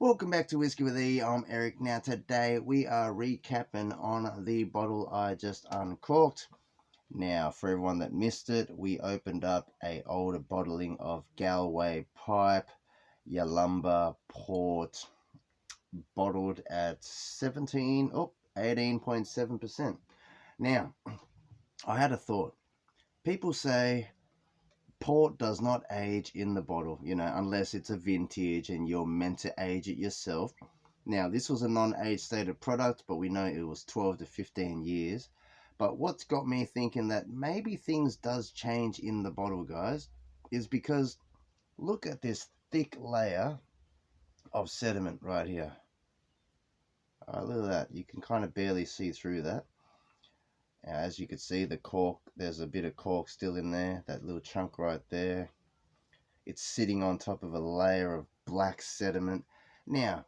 Welcome back to Whiskey with E. I'm Eric. Now today we are recapping on the bottle I just uncorked. Now for everyone that missed it, we opened up a older bottling of Galway Pipe Yalumba Port, bottled at 18.7%. Now I had a thought. People say port does not age in the bottle, unless it's a vintage and you're meant to age it yourself. Now, this was a non-age stated product, but we know it was 12 to 15 years. But what's got me thinking that maybe things does change in the bottle, guys, is because look at this thick layer of sediment right here. Look at that. You can kind of barely see through that. As you can see, the cork, there's a bit of cork still in there, that little chunk right there. It's sitting on top of a layer of black sediment. Now,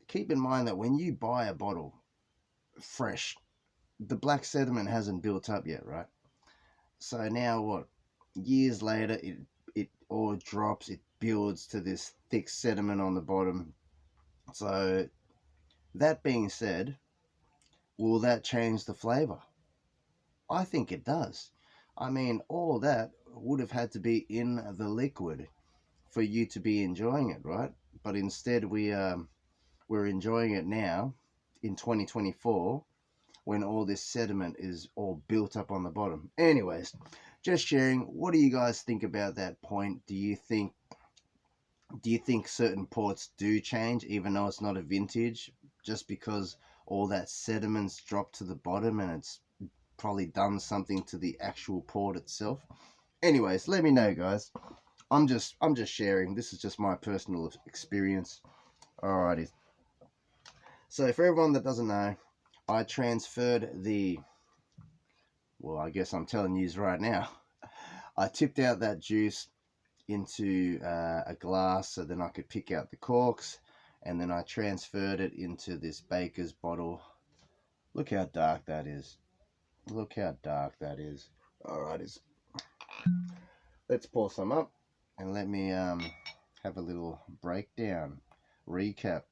keep in mind that when you buy a bottle fresh, the black sediment hasn't built up yet, right? So now what? Years later, it all drops, it builds to this thick sediment on the bottom. So that being said, will that change the flavor? I think it does. I mean, all that would have had to be in the liquid for you to be enjoying it, right? But instead we're enjoying it now in 2024 when all this sediment is all built up on the bottom. Anyways, just sharing. What do you guys think about that point? Do you think certain ports do change even though it's not a vintage, just because all that sediment's dropped to the bottom and it's probably done something to the actual port itself? Anyways, let me know, guys. I'm just sharing. This is just my personal experience. Alrighty. So for everyone that doesn't know, I transferred well, I guess I'm telling you right now. I tipped out that juice into a glass so then I could pick out the corks, and then I transferred it into this baker's bottle. Look how dark that is. Look how dark that is. Alrighty. Let's pour some up and let me have a little breakdown, recap.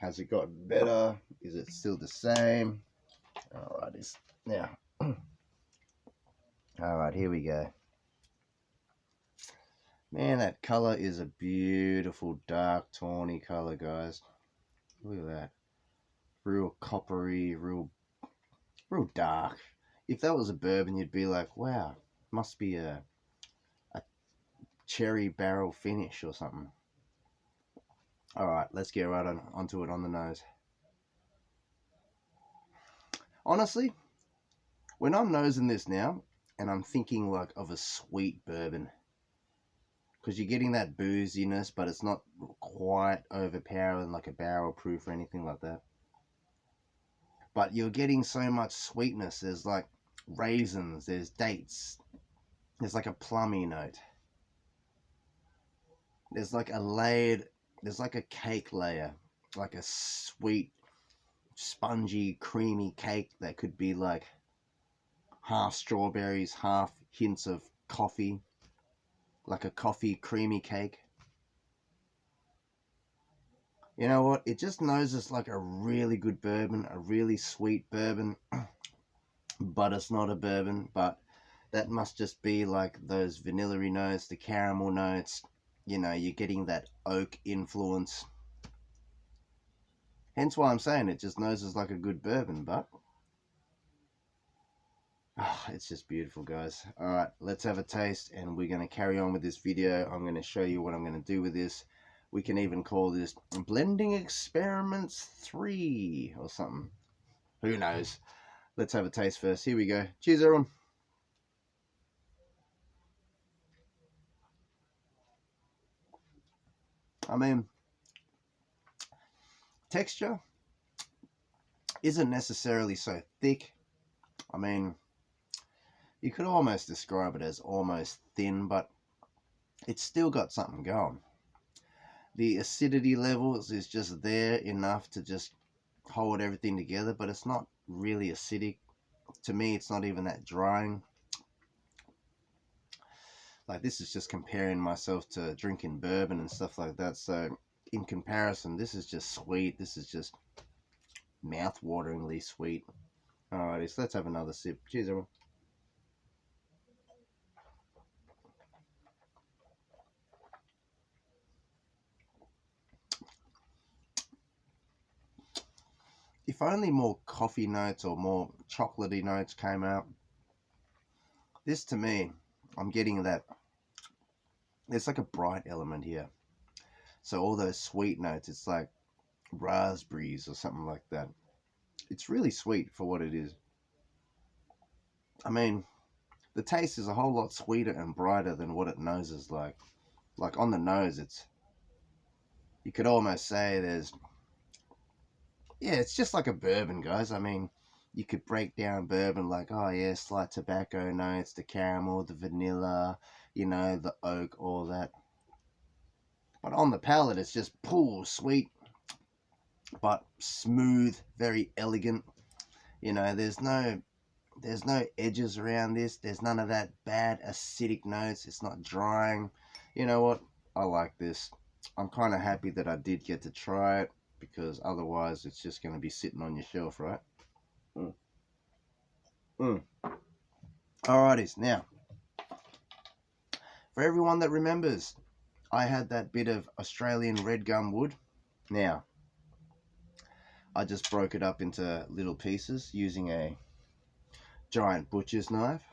Has it gotten better? Is it still the same? Alrighty. Now, alright, here we go. Man, that color is a beautiful dark tawny color, guys. Look at that. Real coppery, real dark. If that was a bourbon, you'd be like, wow, must be a cherry barrel finish or something. Alright, let's get right onto it on the nose. Honestly, when I'm nosing this now, and I'm thinking like of a sweet bourbon, because you're getting that booziness, but it's not quite overpowering like a barrel proof or anything like that. But you're getting so much sweetness. There's like raisins, there's dates, there's like a plummy note. There's like a cake layer, like a sweet, spongy, creamy cake that could be like half strawberries, half hints of coffee, like a coffee creamy cake. You know what? It just noses like a really good bourbon, a really sweet bourbon, but it's not a bourbon. But that must just be like those vanilla-y notes, the caramel notes. You're getting that oak influence. Hence why I'm saying it just noses like a good bourbon, but it's just beautiful, guys. Alright, let's have a taste and we're going to carry on with this video. I'm going to show you what I'm going to do with this. We can even call this Blending Experiments 3 or something. Who knows? Let's have a taste first. Here we go. Cheers, everyone. I mean, texture isn't necessarily so thick. I mean, you could almost describe it as almost thin, but it's still got something going. The acidity levels is just there enough to just hold everything together, but it's not really acidic. To me, it's not even that drying. Like, this is just comparing myself to drinking bourbon and stuff like that, so in comparison, this is just sweet. This is just mouth-wateringly sweet. Alrighty, so let's have another sip. Cheers, everyone. If only more coffee notes or more chocolatey notes came out. This, to me, I'm getting that there's like a bright element here. So all those sweet notes, it's like raspberries or something like that. It's really sweet for what it is. I mean, the taste is a whole lot sweeter and brighter than what it noses like. Like on the nose, you could almost say it's just like a bourbon, guys. I mean, you could break down bourbon like, oh yeah, slight tobacco notes, the caramel, the vanilla, the oak, all that. But on the palate, it's just sweet, but smooth, very elegant. There's no edges around this. There's none of that bad acidic notes. It's not drying. You know what? I like this. I'm kind of happy that I did get to try it, because otherwise it's just going to be sitting on your shelf, right? Alrighties, now, for everyone that remembers, I had that bit of Australian red gum wood. Now, I just broke it up into little pieces using a giant butcher's knife.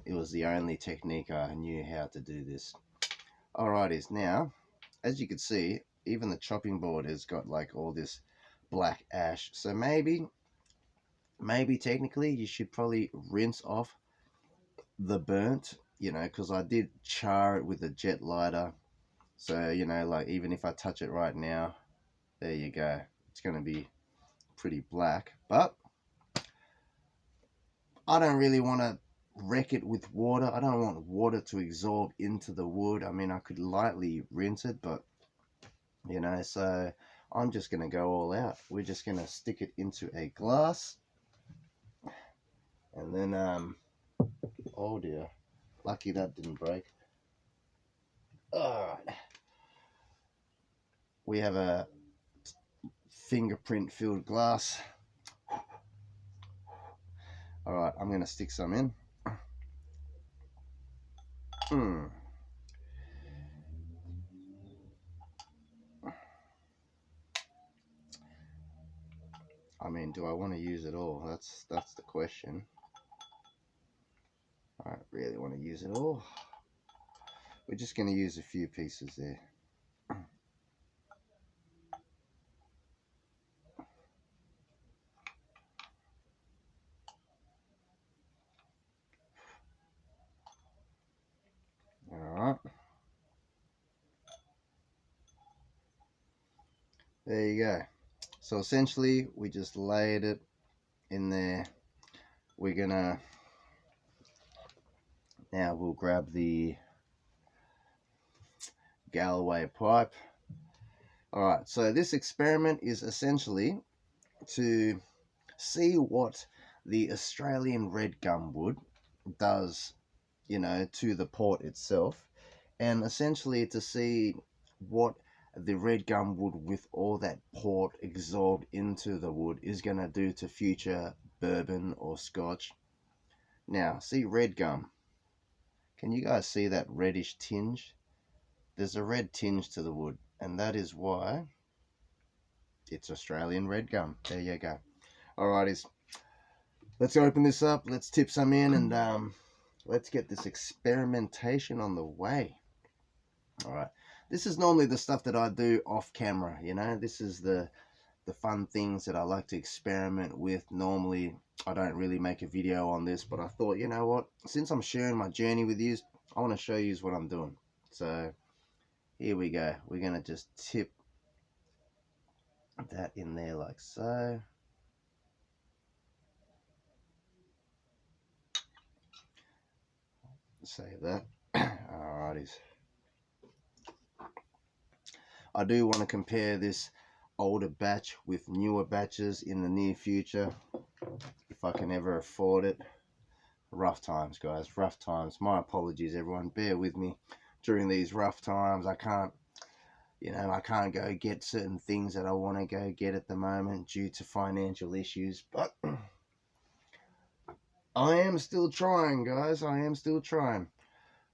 It was the only technique I knew how to do this. Alrighties, now, as you can see, even the chopping board has got like all this black ash. So maybe technically you should probably rinse off the burnt, because I did char it with a jet lighter. So, like even if I touch it right now, there you go. It's going to be pretty black. But I don't really want to wreck it with water. I don't want water to absorb into the wood. I mean, I could lightly rinse it, but so I'm just going to go all out. We're just going to stick it into a glass. And then, oh dear, lucky that didn't break. All right. We have a fingerprint filled glass. All right, I'm going to stick some in. I mean, do I want to use it all? That's the question. I don't really want to use it all. We're just going to use a few pieces there. Alright. There you go. So essentially, we just layered it in there. We're gonna... Now we'll grab the Galway pipe. Alright, so this experiment is essentially to see what the Australian red gum wood does, to the port itself, and essentially to see what the red gum wood with all that port absorbed into the wood is going to do to future bourbon or scotch. Now, see red gum. Can you guys see that reddish tinge? There's a red tinge to the wood, and that is why it's Australian red gum. There you go. Alrighties, let's open this up. Let's tip some in, and let's get this experimentation on the way. Alright, this is normally the stuff that I do off camera, This is the fun things that I like to experiment with. Normally, I don't really make a video on this, but I thought, you know what? Since I'm sharing my journey with you, I want to show you what I'm doing. So, here we go. We're going to just tip that in there like so. Save that. Alrighties. I do want to compare this older batch with newer batches in the near future, if I can ever afford it. Rough times, guys, rough times. My apologies, everyone. Bear with me during these rough times. I can't you know, I can't go get certain things that I want to go get at the moment due to financial issues. But I am still trying, guys. I am still trying.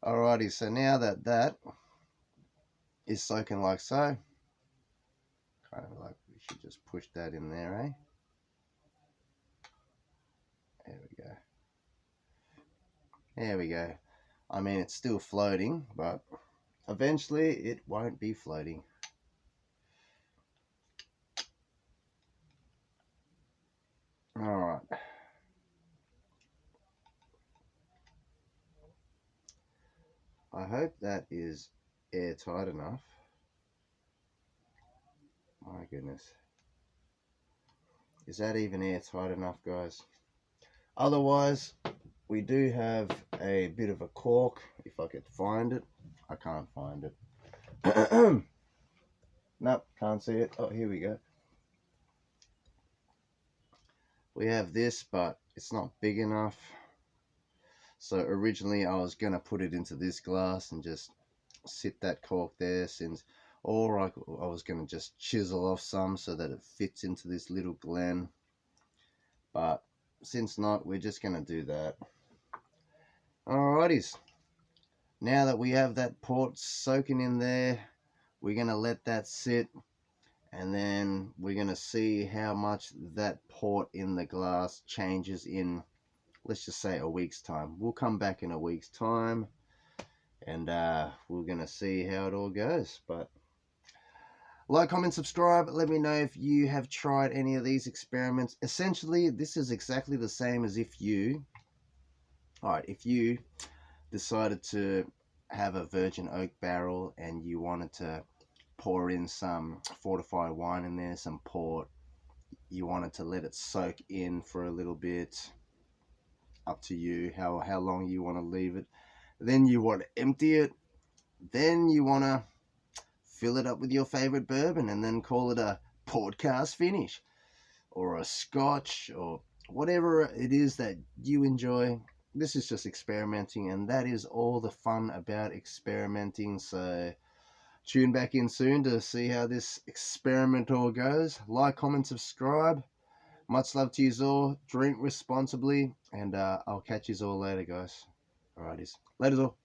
Alrighty, so now that that is soaking like so, kind of like we should just push that in there, eh? There we go. There we go. I mean, it's still floating, but eventually it won't be floating. Alright. I hope that is airtight enough. My goodness. Is that even airtight enough, guys? Otherwise, we do have a bit of a cork, if I could find it. I can't find it. Nope, can't see it. Oh, here we go. We have this, but it's not big enough. So originally I was going to put it into this glass and just sit that cork there, or I was going to just chisel off some so that it fits into this little glen. But since not, we're just going to do that. Alrighties. Now that we have that port soaking in there, we're going to let that sit, and then we're going to see how much that port in the glass changes in, let's just say, a week's time. We'll come back in a week's time, and we're going to see how it all goes. But like, comment, subscribe. Let me know if you have tried any of these experiments. Essentially, this is exactly the same as if you decided to have a virgin oak barrel and you wanted to pour in some fortified wine in there, some port. You wanted to let it soak in for a little bit. Up to you how long you want to leave it. Then you want to empty it. Then you want to fill it up with your favorite bourbon and then call it a podcast finish or a scotch or whatever it is that you enjoy. This is just experimenting, and that is all the fun about experimenting. So tune back in soon to see how this experiment all goes. Like, comment, subscribe. Much love to you all. Drink responsibly, and I'll catch you all later, guys. Alrighties. Later all.